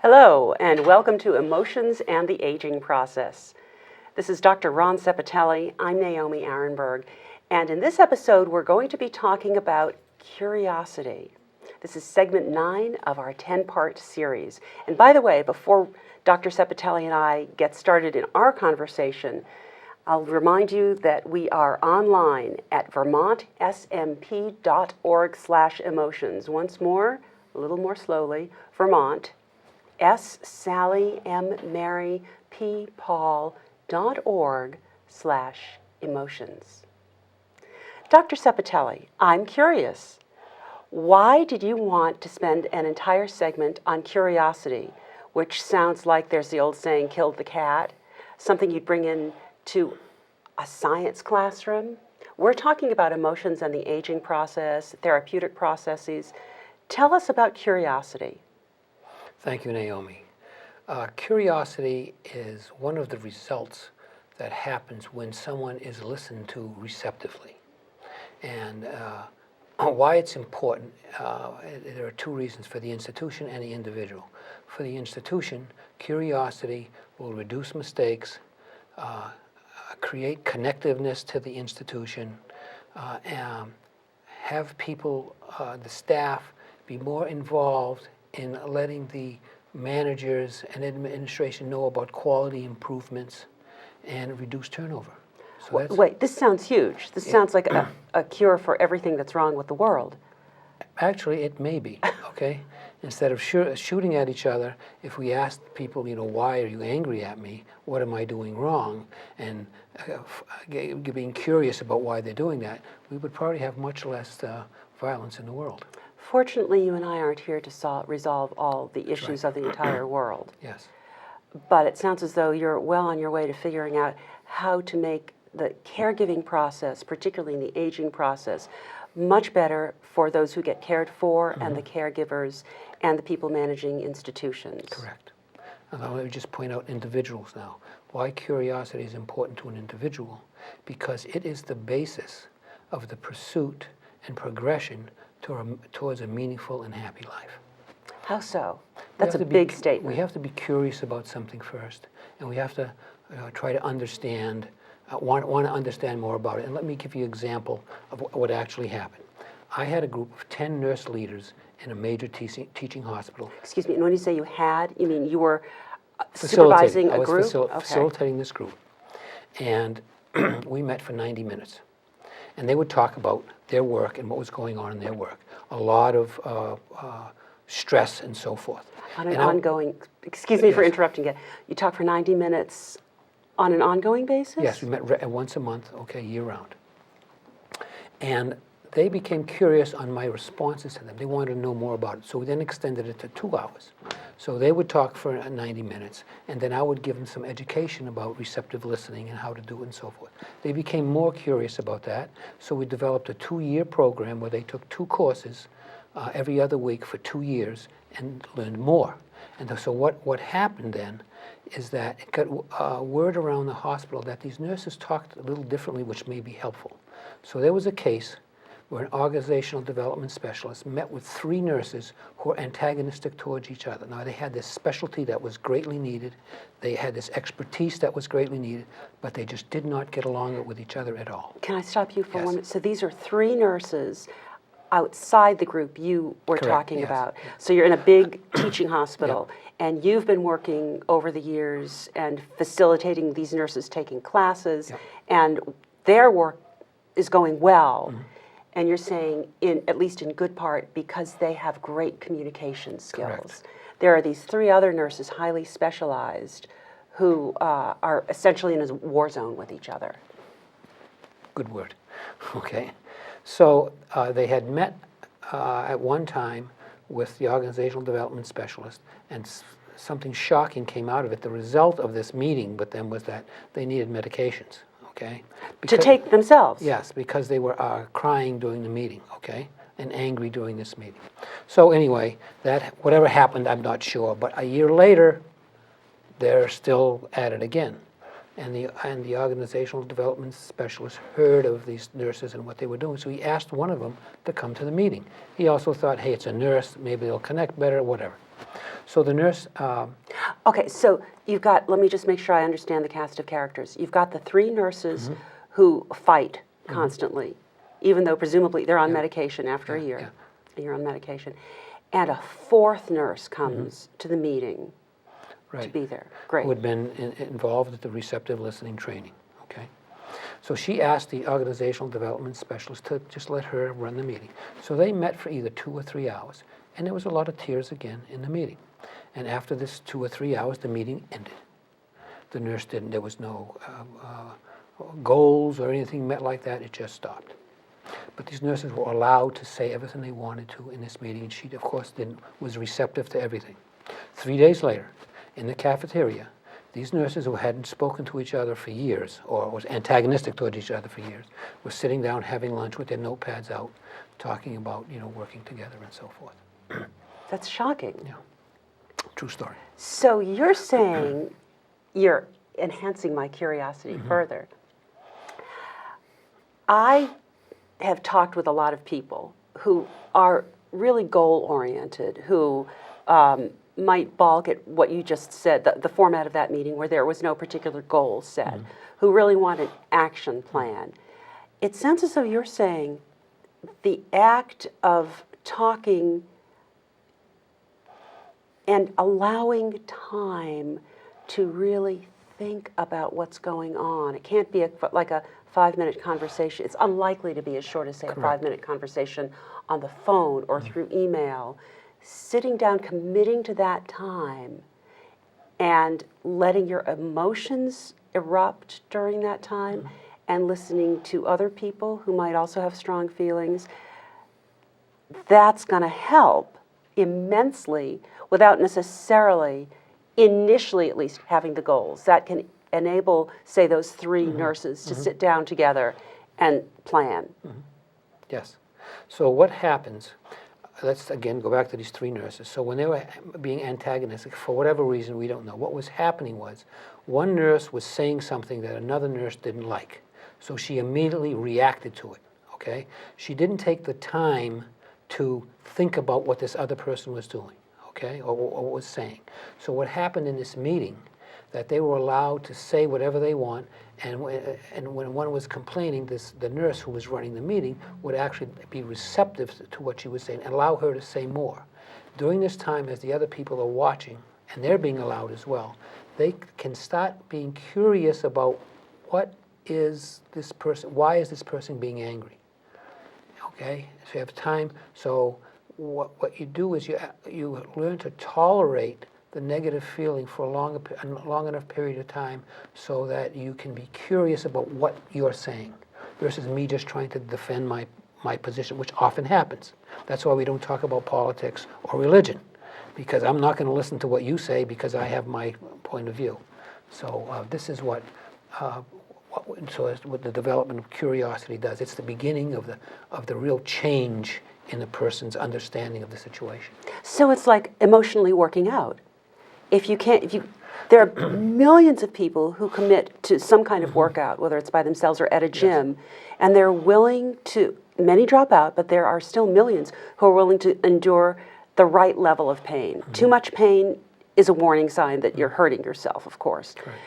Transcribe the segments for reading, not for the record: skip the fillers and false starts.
Hello, and welcome to Emotions and the Aging Process. This is Dr. Ron Sepitelli. I'm Naomi Arenberg, and in this episode, we're going to be talking about curiosity. This is segment 9 of our 10-part series. And by the way, before Dr. Sepitelli and I get started in our conversation, I'll remind you that we are online at vermontsmp.org/emotions. Once more, a little more slowly, Vermont, SSallyMMaryPaul.org/emotions. Dr. Sepitelli, I'm curious. Why did you want to spend an entire segment on curiosity, which sounds like there's the old saying, killed the cat, something you'd bring in to a science classroom? We're talking about emotions and the aging process, therapeutic processes. Tell us about curiosity. Thank you, Naomi. Curiosity is one of the results that happens when someone is listened to receptively. And why it's important, there are two reasons for the institution and the individual. For the institution, curiosity will reduce mistakes, create connectiveness to the institution, and have people, the staff, be more involved in letting the managers and administration know about quality improvements and reduce turnover. So that's, Wait, this sounds huge. This sounds like a cure for everything that's wrong with the world. actually, it may be, okay? Instead of shooting at each other, if we asked people, why are you angry at me? What am I doing wrong? And being curious about why they're doing that, we would probably have much less violence in the world. Fortunately, you and I aren't here to resolve all the issues of the entire world. Yes. But it sounds as though you're well on your way to figuring out how to make the caregiving process, particularly in the aging process, much better for those who get cared for and the caregivers and the people managing institutions. Correct. And let me just point out individuals now. Why curiosity is important to an individual? Because it is the basis of the pursuit and progression towards a meaningful and happy life. How so? That's a big statement. We have to be curious about something first, and we have to try to understand, want to understand more about it. And let me give you an example of what actually happened. I had a group of 10 nurse leaders in a major teaching hospital. Excuse me, and when you say you had, you mean you were supervising a group? I was facilitating this group. And we met for 90 minutes. And they would talk about their work and what was going on in their work. A lot of stress and so forth. On an ongoing, excuse me for interrupting you. You talk for 90 minutes on an ongoing basis? Yes, we met once a month, year round. And they became curious on my responses to them. They wanted to know more about it. So we then extended it to 2 hours. So they would talk for 90 minutes, and then I would give them some education about receptive listening and how to do it and so forth. They became more curious about that, so we developed a 2-year program where they took 2 courses every other week for 2 years and learned more. And so what happened then is that it got word around the hospital that these nurses talked a little differently, which may be helpful. So there was a case where an organizational development specialist met with 3 nurses who were antagonistic towards each other. Now, they had this specialty that was greatly needed. They had this expertise that was greatly needed, but they just did not get along with each other at all. Can I stop you for Yes. 1 minute? So these are 3 nurses outside the group you were Correct, talking yes. about. So you're in a big teaching hospital, and you've been working over the years and facilitating these nurses taking classes, and their work is going well. And you're saying, at least in good part, because they have great communication skills. Correct. There are these 3 other nurses, highly specialized, who are essentially in a war zone with each other. Good word. Okay. So they had met at one time with the organizational development specialist, and something shocking came out of it. The result of this meeting with them was that they needed medications. Okay. To take themselves? Yes, because they were crying during the meeting, and angry during this meeting. So anyway, that whatever happened, I'm not sure. But a year later, they're still at it again. And the organizational development specialist heard of these nurses and what they were doing, so he asked one of them to come to the meeting. He also thought, hey, it's a nurse, maybe they'll connect better, whatever. So the nurse, Okay, so you've got, let me just make sure I understand the cast of characters. You've got the three nurses who fight constantly, even though presumably they're on medication after a year. yeah. And you're on medication. And a fourth nurse comes to the meeting to right, be there. Great. who had been involved with the receptive listening training, okay? So she asked the organizational development specialist to just let her run the meeting. So they met for either 2 or 3 hours, and there was a lot of tears again in the meeting. And after this 2 or 3 hours, the meeting ended. The nurse didn't, there was no goals or anything met like that, it just stopped. But these nurses were allowed to say everything they wanted to in this meeting, and she, of course, was receptive to everything. 3 days later, in the cafeteria, these nurses who hadn't spoken to each other for years, or was antagonistic toward each other for years, were sitting down having lunch with their notepads out, talking about, working together and so forth. That's shocking. Yeah, true story. So you're saying, you're enhancing my curiosity further. I have talked with a lot of people who are really goal-oriented, who might balk at what you just said, the format of that meeting where there was no particular goal set, who really want an action plan. It sounds as though you're saying the act of talking and allowing time to really think about what's going on. It can't be like a 5-minute conversation. It's unlikely to be as short as, say, a 5-minute conversation on the phone or through email. Sitting down, committing to that time, and letting your emotions erupt during that time, and listening to other people who might also have strong feelings, that's going to help immensely without necessarily, initially at least, having the goals. That can enable, say, those three nurses to sit down together and plan. Yes. So what happens, let's again go back to these three nurses. So when they were being antagonistic, for whatever reason, we don't know, what was happening was one nurse was saying something that another nurse didn't like. So she immediately reacted to it, okay? She didn't take the time to think about what this other person was doing, okay, or what was saying. So what happened in this meeting, that they were allowed to say whatever they want, and when one was complaining, the nurse who was running the meeting would actually be receptive to what she was saying and allow her to say more. During this time, as the other people are watching, and they're being allowed as well, they can start being curious about why is this person being angry? Okay, so you have time. So what you do is you learn to tolerate the negative feeling for a long enough period of time so that you can be curious about what you're saying versus me just trying to defend my position, which often happens. That's why we don't talk about politics or religion, because I'm not going to listen to what you say because I have my point of view. So this is what the development of curiosity does. It's the beginning of the real change in a person's understanding of the situation. So it's like emotionally working out. There are millions of people who commit to some kind of workout, whether it's by themselves or at a gym, and they're willing to, many drop out, but there are still millions who are willing to endure the right level of pain. Too much pain is a warning sign that you're hurting yourself, of course. Correct.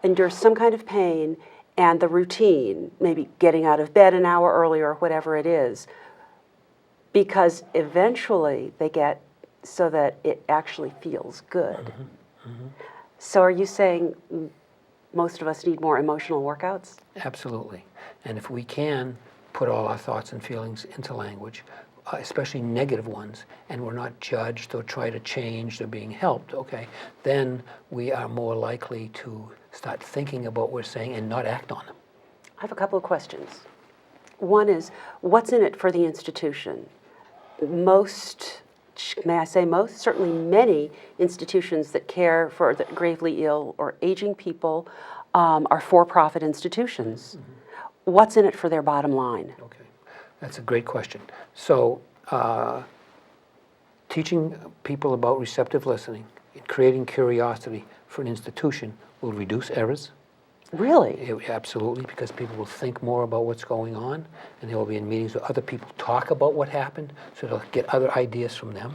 Endure some kind of pain, and the routine, maybe getting out of bed an hour earlier or whatever it is, because eventually they get so that it actually feels good. So are you saying most of us need more emotional workouts? Absolutely. And if we can put all our thoughts and feelings into language, especially negative ones, and we're not judged or try to change, they're being helped, okay, then we are more likely to start thinking about what we're saying and not act on them. I have a couple of questions. One is, what's in it for the institution? Most, may I say most, certainly many institutions that care for the gravely ill or aging people are for-profit institutions. What's in it for their bottom line? Okay, that's a great question. So teaching people about receptive listening and creating curiosity for an institution will reduce errors, Really? Absolutely, because people will think more about what's going on, and they will be in meetings where other people talk about what happened, so they'll get other ideas from them.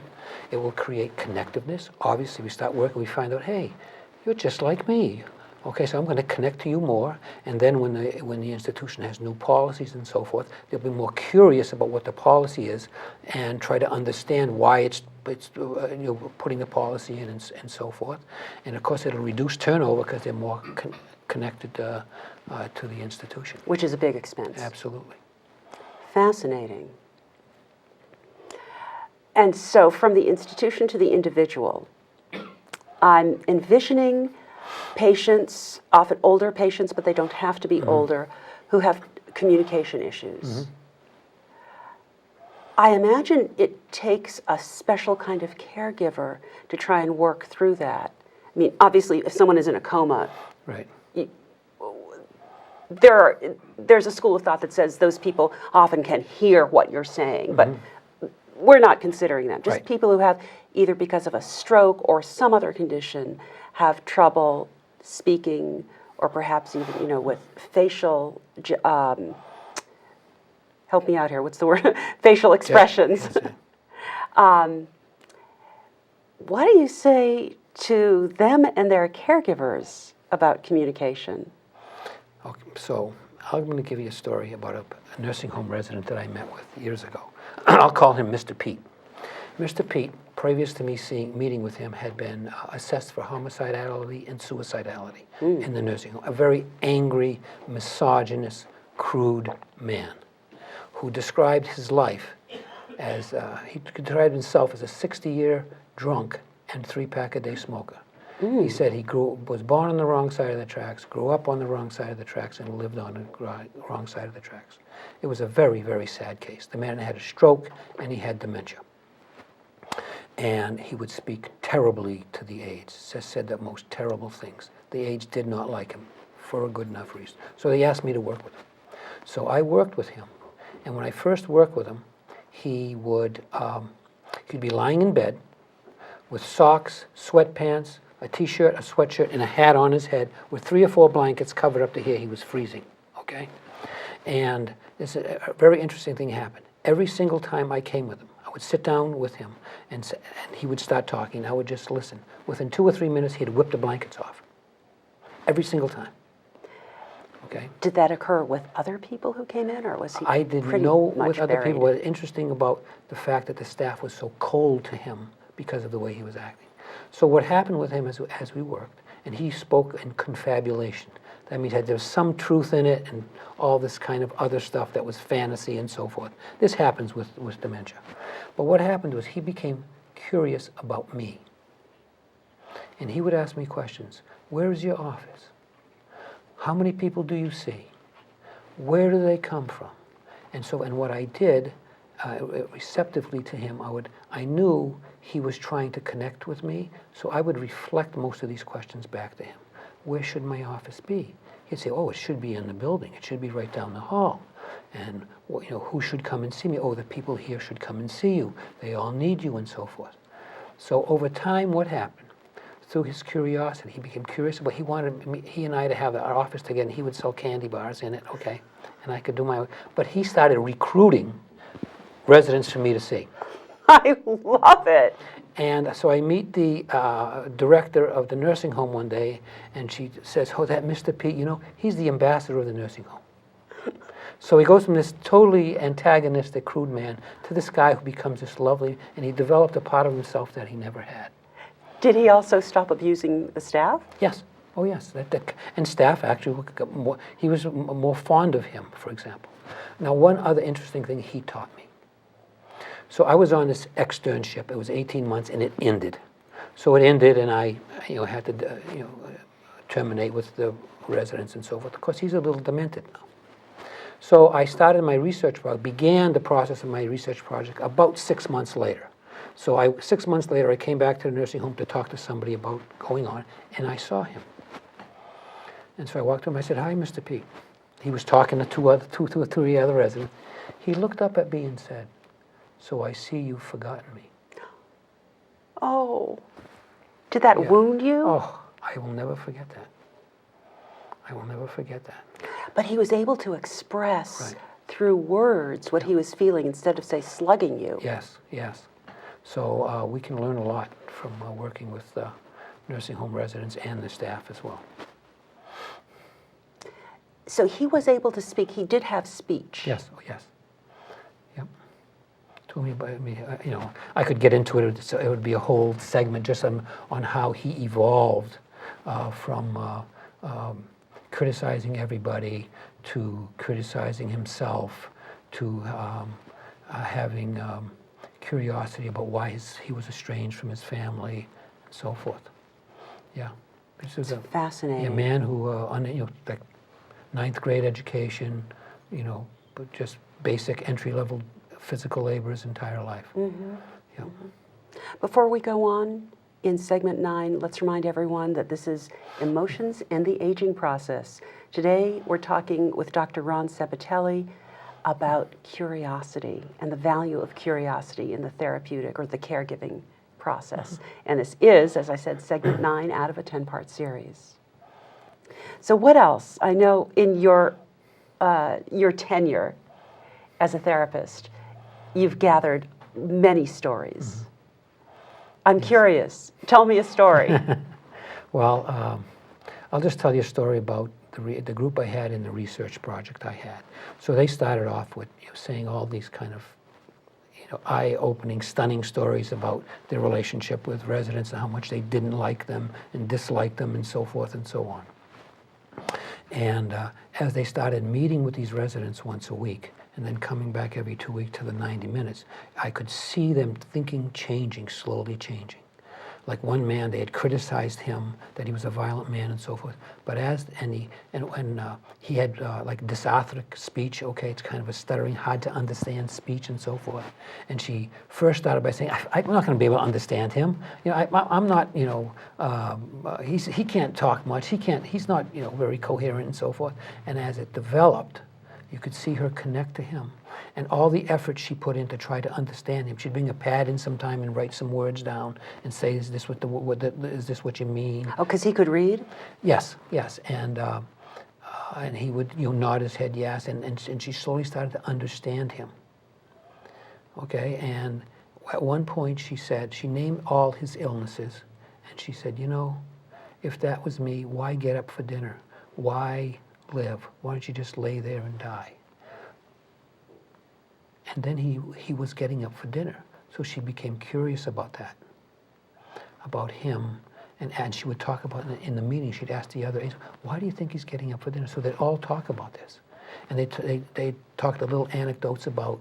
It will create connectiveness. Obviously, we start working, we find out, hey, you're just like me. Okay, so I'm going to connect to you more, and then when the institution has new policies and so forth, they'll be more curious about what the policy is and try to understand why it's putting the policy in and so forth. And of course, it'll reduce turnover because they're more connected to the institution. Which is a big expense. Absolutely. Fascinating. And so from the institution to the individual, I'm envisioning patients, often older patients, but they don't have to be older, who have communication issues. I imagine it takes a special kind of caregiver to try and work through that. I mean, obviously, if someone is in a coma, Right. there's a school of thought that says those people often can hear what you're saying, but we're not considering them. Just Right. people who have, either because of a stroke or some other condition, have trouble speaking, or perhaps even, with facial, help me out here, what's the word? Facial expressions. Yes. What do you say to them and their caregivers about communication? Okay, so I'm going to give you a story about a nursing home resident that I met with years ago. I'll call him Mr. Pete. Mr. Pete, previous to me meeting with him, had been assessed for homicidality and suicidality in the nursing home. A very angry, misogynist, crude man who described his life as, he described himself as a 60-year drunk and 3-pack-a-day smoker. He said he was born on the wrong side of the tracks, grew up on the wrong side of the tracks, and lived on the wrong side of the tracks. It was a very, very sad case. The man had a stroke and he had dementia. And he would speak terribly to the aides, said the most terrible things. The aides did not like him for a good enough reason. So they asked me to work with him. So I worked with him. And when I first worked with him, he'd be lying in bed with socks, sweatpants, a t-shirt, a sweatshirt, and a hat on his head with 3 or 4 blankets covered up to here. He was freezing, okay? And this a very interesting thing happened. Every single time I came with him, I would sit down with him, and he would start talking. I would just listen. Within 2 or 3 minutes, he'd whip the blankets off. Every single time. Okay? Did that occur with other people who came in, or was he I didn't pretty know much with other buried? people. What's interesting about the fact that the staff was so cold to him because of the way he was acting. So what happened with him as we worked, and he spoke in confabulation. That means that there was some truth in it and all this kind of other stuff that was fantasy and so forth. This happens with dementia. But what happened was he became curious about me. And he would ask me questions. Where is your office? How many people do you see? Where do they come from? And what I did, receptively to him, I knew he was trying to connect with me, so I would reflect most of these questions back to him. Where should my office be? He'd say, oh, it should be in the building. It should be right down the hall. And who should come and see me? Oh, the people here should come and see you. They all need you, and so forth. So over time, what happened? Through his curiosity, he became curious about. He and I to have our office together. And he would sell candy bars in it, okay, and I could do my. But he started recruiting residents for me to see. I love it. And so I meet the director of the nursing home one day, and she says, oh, that Mr. Pete, he's the ambassador of the nursing home. So he goes from this totally antagonistic, crude man to this guy who becomes this lovely, and he developed a part of himself that he never had. Did he also stop abusing the staff? Yes. Oh, yes. And staff actually, he was more fond of him, for example. Now, one other interesting thing he taught me. So I was on this externship. It was 18 months, and it ended. So it ended, and I, had to, terminate with the residents and so forth. Of course, he's a little demented now. So I started my research project, began the process of my research project about 6 months later. So 6 months later, I came back to the nursing home to talk to somebody about going on, and I saw him. And so I walked to him. I said, "Hi, Mr. Pete." He was talking to two or three other residents. He looked up at me and said, "So I see you've forgotten me." Oh, did that Yeah. wound you? Oh, I will never forget that. I will never forget that. But he was able to express Right. through words what he was feeling instead of, say, slugging you. Yes, yes. So we can learn a lot from working with nursing home residents and the staff as well. So he was able to speak. He did have speech. Yes, oh, yes. Yep. Told me about me. I could get into it. So it would be a whole segment just on how he evolved from criticizing everybody to criticizing himself to having curiosity about why he was estranged from his family and so forth. Yeah. This is a Fascinating. man who, like ninth grade education, but just basic entry-level physical labor his entire life. Mm-hmm. Yeah. Before we go on, in segment 9, let's remind everyone that this is Emotions and the Aging Process. Today, we're talking with Dr. Ron Sepitelli about curiosity and the value of curiosity in the therapeutic or the caregiving process. And this is, as I said, segment 9 out of a 10-part series. So what else? I know in your tenure as a therapist, you've gathered many stories. I'm curious. Tell me a story. Well, I'll just tell you a story about the group I had in the research project I had. So they started off with saying all these kind of eye-opening, stunning stories about their relationship with residents and how much they didn't like them and disliked them and so forth and so on. And as they started meeting with these residents once a week and then coming back every 2 weeks to the 90 minutes, I could see them thinking changing, slowly changing. Like one man, they had criticized him that he was a violent man and so forth. But he had like dysarthric speech. Okay, it's kind of a stuttering, hard to understand speech and so forth. And she first started by saying, "I'm not going to be able to understand him. I'm not. He can't talk much. He's not very coherent and so forth." And as it developed, you could see her connect to him. And all the effort she put in to try to understand him. She'd bring a pad in sometime and write some words down and say, "Is this is this what you mean?" Oh, because he could read? Yes, yes. And he would nod his head yes, and she slowly started to understand him. Okay, and at one point she named all his illnesses, and she said, if that was me, why get up for dinner? Why live? Why don't you just lay there and die? And then he was getting up for dinner. So she became curious about that, about him. And she would talk about it in the meeting. She'd ask the other aides, "Why do you think he's getting up for dinner?" So they'd all talk about this. And they talked little anecdotes about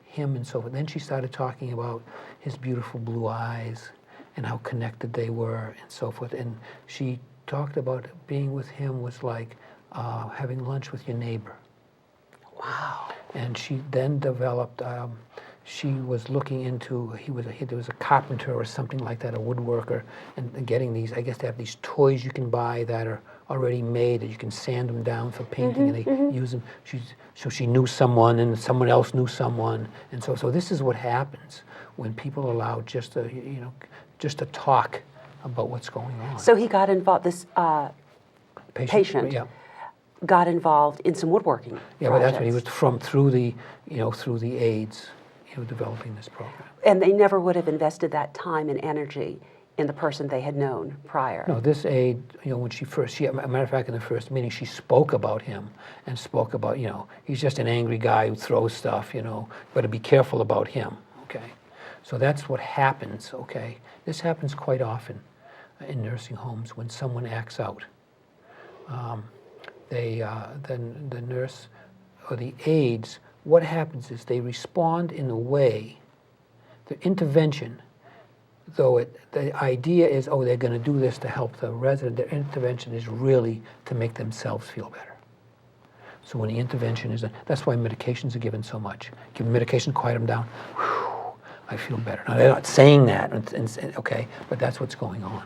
him and so forth. Then she started talking about his beautiful blue eyes and how connected they were and so forth. And she talked about being with him was like having lunch with your neighbor. Wow. And she then developed, she was looking into, there was a carpenter or something like that, a woodworker, and getting these, I guess they have these toys you can buy that are already made, that you can sand them down for painting, and they use them. So she knew someone, and someone else knew someone, and so this is what happens when people allow just to talk about what's going on. So he got involved, this patient Yeah. got involved in some woodworking Yeah, but that's what he projects. was through the aides, developing this program. And they never would have invested that time and energy in the person they had known prior. No, this aide, when she first, as a matter of fact, in the first meeting, she spoke about him and spoke about, he's just an angry guy who throws stuff, but to be careful about him, okay? So that's what happens, okay? This happens quite often in nursing homes when someone acts out. The nurse or the aides, what happens is they respond in a way, the intervention, though the idea is, they're going to do this to help the resident, their intervention is really to make themselves feel better. So when the intervention is done, that's why medications are given so much. Give them medication, quiet them down. Whew, I feel better. Now, they're not saying that, okay, but that's what's going on.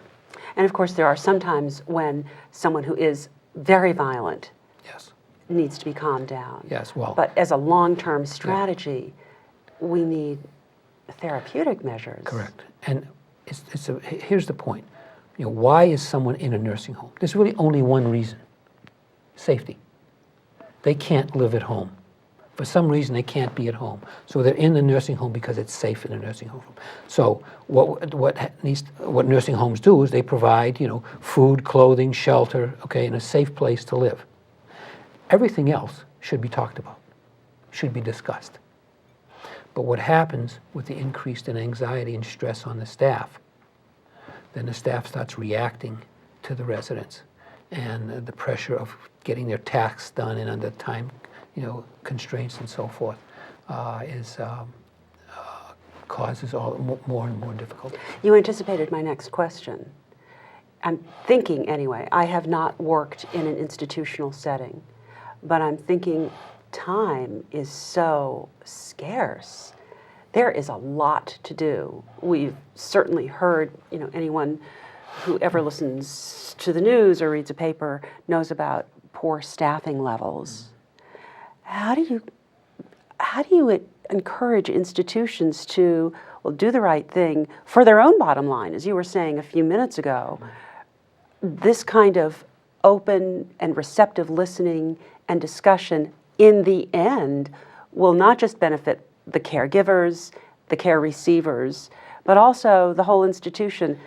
And of course, there are some times when someone who is very violent Yes. needs to be calmed down. Yes, well. But as a long-term strategy, we need therapeutic measures. Correct. And here's the point. Why is someone in a nursing home? There's really only one reason. safety. They can't live at home. For some reason, they can't be at home. So they're in the nursing home because it's safe in a nursing home. So what nursing homes do is they provide, food, clothing, shelter, okay, and a safe place to live. Everything else should be talked about, should be discussed. But what happens with the increase in anxiety and stress on the staff, then the staff starts reacting to the residents, and the pressure of getting their tasks done and under time constraints and so forth causes more and more difficulty. You anticipated my next question. I'm thinking, anyway, I have not worked in an institutional setting, but I'm thinking time is so scarce. There is a lot to do. We've certainly heard, anyone who ever listens to the news or reads a paper knows about poor staffing levels. How do you encourage institutions to do the right thing for their own bottom line? As you were saying a few minutes ago, this kind of open and receptive listening and discussion in the end will not just benefit the caregivers, the care receivers, but also the whole institution.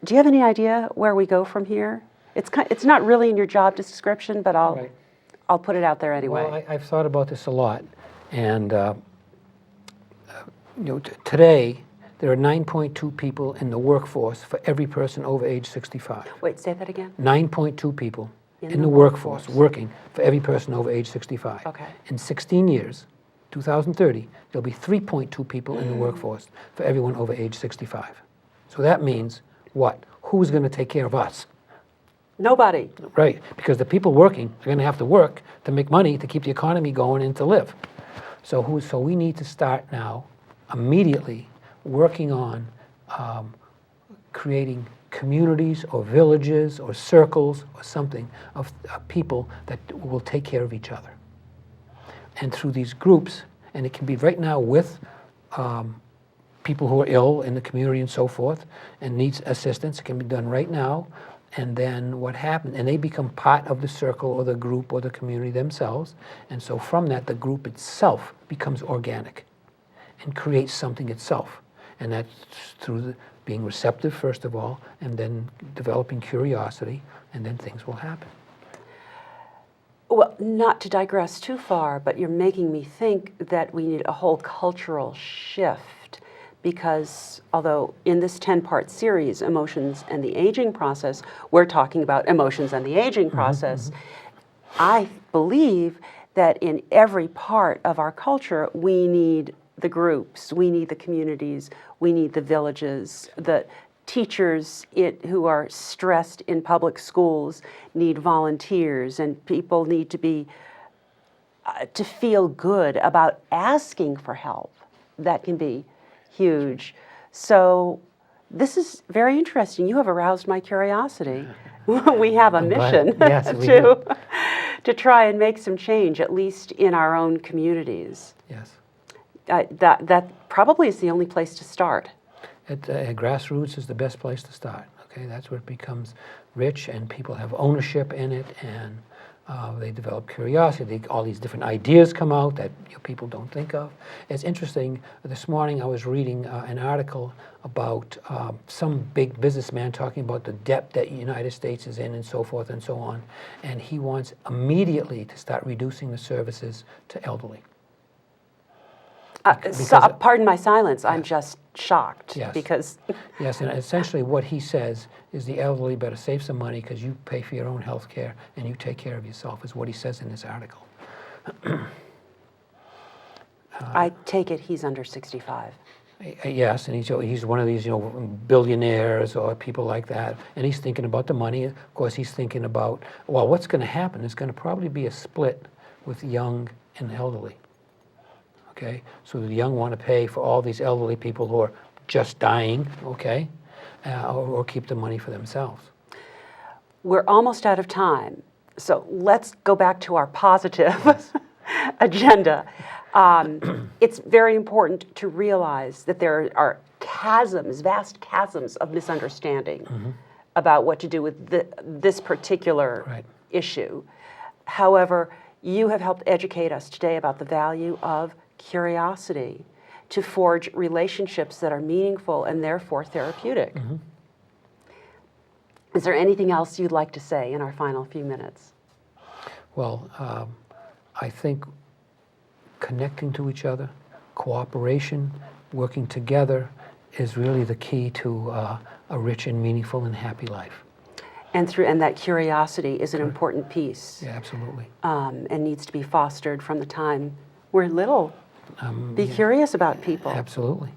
Do you have any idea where we go from here? It's not really in your job description, but I'll put it out there anyway. Well, I've thought about this a lot, and today there are 9.2 people in the workforce for every person over age 65. Wait, say that again? 9.2 people in the workforce working for every person over age 65. Okay. In 16 years, 2030, there'll be 3.2 people in the workforce for everyone over age 65. So that means what? Who's going to take care of us? Nobody. Right, because the people working are going to have to work to make money to keep the economy going and to live. So we need to start now, immediately, working on creating communities or villages or circles or something of people that will take care of each other. And through these groups, and it can be right now with people who are ill in the community and so forth and needs assistance, it can be done right now. And then what happens, and they become part of the circle or the group or the community themselves. And so from that, the group itself becomes organic and creates something itself. And that's through being receptive, first of all, and then developing curiosity, and then things will happen. Well, not to digress too far, but you're making me think that we need a whole cultural shift, because although in this 10-part series, Emotions and the Aging Process, we're talking about emotions and the aging process, I believe that in every part of our culture, we need the groups, we need the communities, we need the villages, the teachers who are stressed in public schools need volunteers, and people need to be to feel good about asking for help. That can be huge. So this is very interesting. You have aroused my curiosity. We have a mission Yes, we do. to try and make some change, at least in our own communities. Yes. That probably is the only place to start. Grassroots is the best place to start. Okay, that's where it becomes rich, and people have ownership in it, and they develop curiosity. All these different ideas come out that people don't think of. It's interesting. This morning I was reading an article about some big businessman talking about the debt that the United States is in and so forth and so on, and he wants immediately to start reducing the services to elderly. Pardon my silence. I'm just shocked because... Yes, and essentially what he says is the elderly better save some money because you pay for your own health care and you take care of yourself, is what he says in this article. I take it he's under 65. Yes, and he's one of these billionaires or people like that, and he's thinking about the money. Of course, he's thinking about, well, what's going to happen? There's going to probably be a split with young and elderly. Okay, so the young want to pay for all these elderly people who are just dying, okay, or keep the money for themselves. We're almost out of time, so let's go back to our positive agenda. It's very important to realize that there are chasms, vast chasms of misunderstanding about what to do with this particular issue. However, you have helped educate us today about the value of curiosity to forge relationships that are meaningful and therefore therapeutic. Is there anything else you'd like to say in our final few minutes? Well, I think connecting to each other, cooperation, working together is really the key to a rich and meaningful and happy life. And that curiosity is an important piece. Yeah, absolutely. And needs to be fostered from the time we're little. Be curious about people. Absolutely.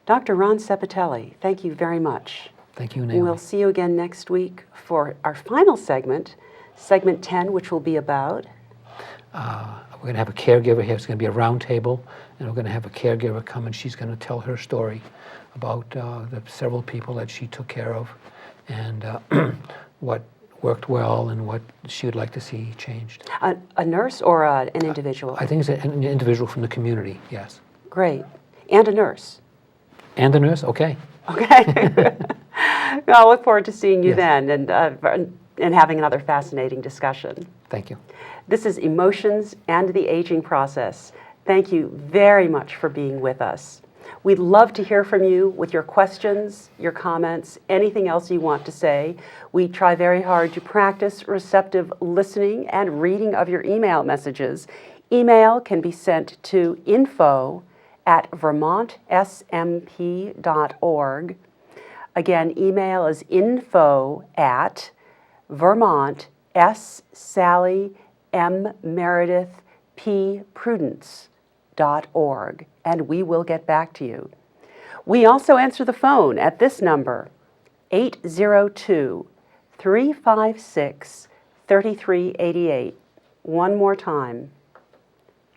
Dr. Ron Sepitelli, thank you very much. Thank you, Naomi. We'll see you again next week for our final segment, segment 10, which will be about? We're going to have a caregiver here. It's going to be a round table, and we're going to have a caregiver come, and she's going to tell her story about the several people that she took care of, and what worked well and what she would like to see changed. A nurse or an individual? I think it's an individual from the community, yes. Great. And a nurse? And a nurse? Okay. Okay. I'll look forward to seeing you Yes. then and having another fascinating discussion. Thank you. This is Emotions and the Aging Process. Thank you very much for being with us. We'd love to hear from you with your questions, your comments, anything else you want to say. We try very hard to practice receptive listening and reading of your email messages. Email can be sent to info@vermontsmp.org. Again, email is info@vermont.s.sally.m.meredith.p.prudence.org, and we will get back to you. We also answer the phone at this number, 802-356-3388. One more time,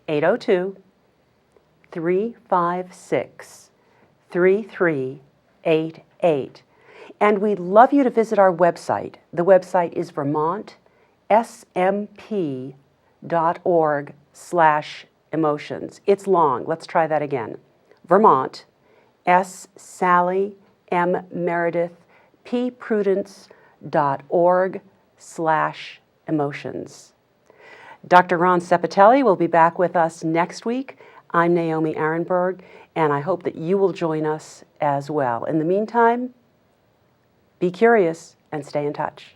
802-356-3388. And we'd love you to visit our website. The website is vermontsmp.org/emotions. It's long. Let's try that again. Vermont, S. Sally M. Meredith, P. Prudence.org/emotions. Dr. Ron Sepitelli will be back with us next week. I'm Naomi Arenberg, and I hope that you will join us as well. In the meantime, be curious and stay in touch.